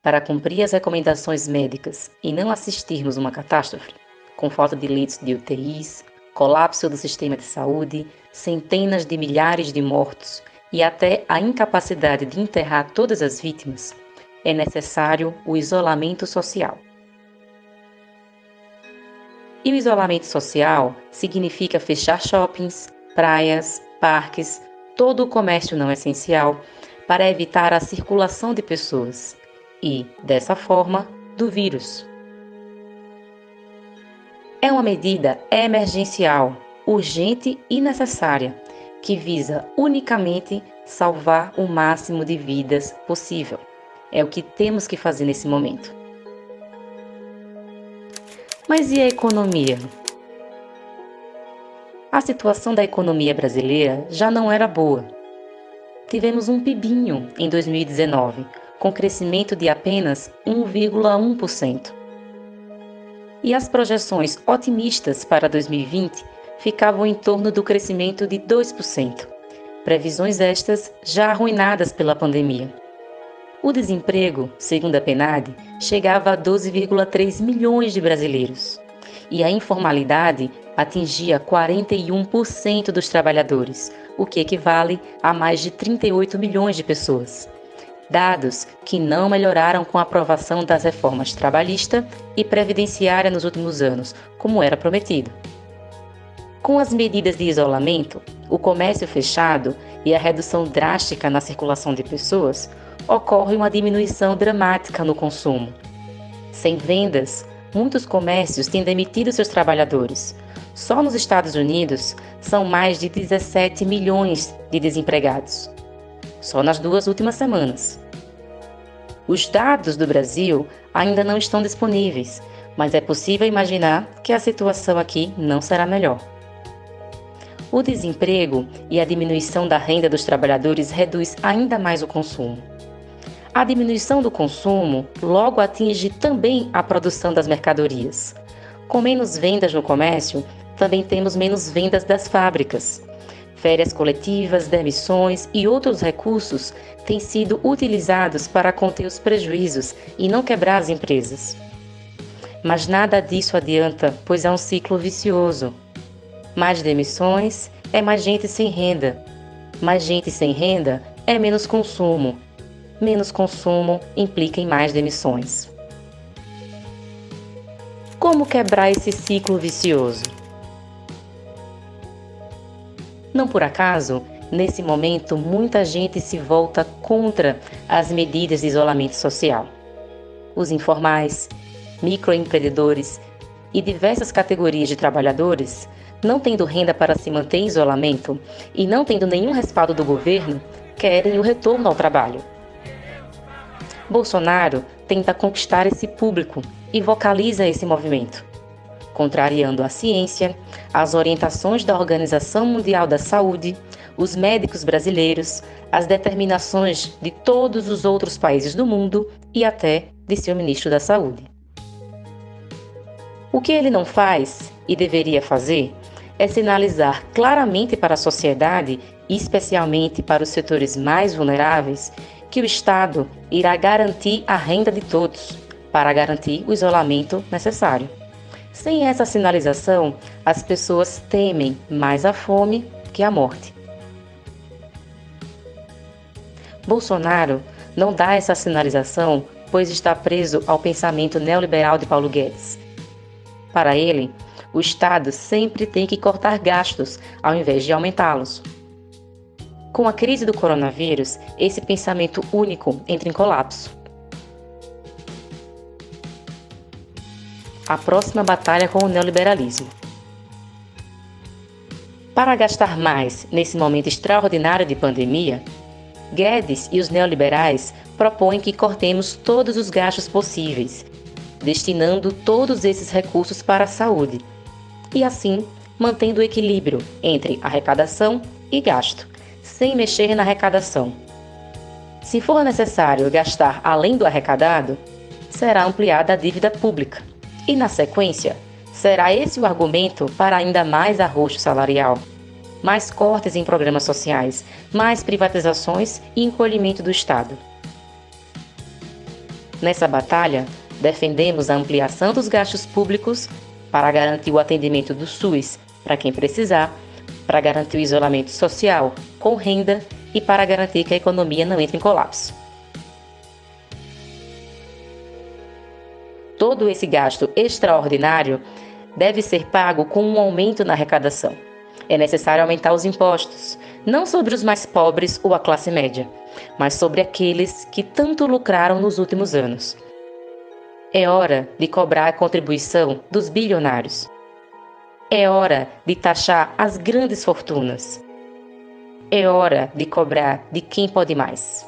para cumprir as recomendações médicas e não assistirmos uma catástrofe, com falta de leitos de UTIs, colapso do sistema de saúde, centenas de milhares de mortos e até a incapacidade de enterrar todas as vítimas, é necessário o isolamento social. E o isolamento social significa fechar shoppings, praias, parques, todo o comércio não essencial para evitar a circulação de pessoas e, dessa forma, do vírus. É uma medida emergencial, urgente e necessária, que visa unicamente salvar o máximo de vidas possível. É o que temos que fazer nesse momento. Mas e a economia? A situação da economia brasileira já não era boa. Tivemos um PIBinho em 2019, com crescimento de apenas 1,1%. E as projeções otimistas para 2020 ficavam em torno do crescimento de 2%, previsões estas já arruinadas pela pandemia. O desemprego, segundo a PNAD, chegava a 12,3 milhões de brasileiros, e a informalidade atingia 41% dos trabalhadores, o que equivale a mais de 38 milhões de pessoas. Dados que não melhoraram com a aprovação das reformas trabalhista e previdenciária nos últimos anos, como era prometido. Com as medidas de isolamento, o comércio fechado e a redução drástica na circulação de pessoas, ocorre uma diminuição dramática no consumo. Sem vendas, muitos comércios têm demitido seus trabalhadores. Só nos Estados Unidos, são mais de 17 milhões de desempregados. Só nas 2 últimas semanas. Os dados do Brasil ainda não estão disponíveis, mas é possível imaginar que a situação aqui não será melhor. O desemprego e a diminuição da renda dos trabalhadores reduz ainda mais o consumo. A diminuição do consumo logo atinge também a produção das mercadorias. Com menos vendas no comércio, também temos menos vendas das fábricas. Férias coletivas, demissões e outros recursos têm sido utilizados para conter os prejuízos e não quebrar as empresas. Mas nada disso adianta, pois é um ciclo vicioso. Mais demissões é mais gente sem renda. Mais gente sem renda é menos consumo. Menos consumo implica em mais demissões. Como quebrar esse ciclo vicioso? Não por acaso, nesse momento, muita gente se volta contra as medidas de isolamento social. Os informais, microempreendedores e diversas categorias de trabalhadores, não tendo renda para se manter em isolamento e não tendo nenhum respaldo do governo, querem o retorno ao trabalho. Bolsonaro tenta conquistar esse público e vocaliza esse movimento, contrariando a ciência, as orientações da Organização Mundial da Saúde, os médicos brasileiros, as determinações de todos os outros países do mundo e até de seu ministro da Saúde. O que ele não faz e deveria fazer é sinalizar claramente para a sociedade, e especialmente para os setores mais vulneráveis, que o Estado irá garantir a renda de todos, para garantir o isolamento necessário. Sem essa sinalização, as pessoas temem mais a fome que a morte. Bolsonaro não dá essa sinalização, pois está preso ao pensamento neoliberal de Paulo Guedes. Para ele, o Estado sempre tem que cortar gastos, ao invés de aumentá-los. Com a crise do coronavírus, esse pensamento único entra em colapso. A próxima batalha com o neoliberalismo. Para gastar mais nesse momento extraordinário de pandemia, Guedes e os neoliberais propõem que cortemos todos os gastos possíveis, destinando todos esses recursos para a saúde, e assim mantendo o equilíbrio entre arrecadação e gasto, sem mexer na arrecadação. Se for necessário gastar além do arrecadado, será ampliada a dívida pública. E, na sequência, será esse o argumento para ainda mais arroxo salarial, mais cortes em programas sociais, mais privatizações e encolhimento do Estado. Nessa batalha, defendemos a ampliação dos gastos públicos para garantir o atendimento do SUS para quem precisar, para garantir o isolamento social com renda e para garantir que a economia não entre em colapso. Todo esse gasto extraordinário deve ser pago com um aumento na arrecadação. É necessário aumentar os impostos, não sobre os mais pobres ou a classe média, mas sobre aqueles que tanto lucraram nos últimos anos. É hora de cobrar a contribuição dos bilionários. É hora de taxar as grandes fortunas. É hora de cobrar de quem pode mais.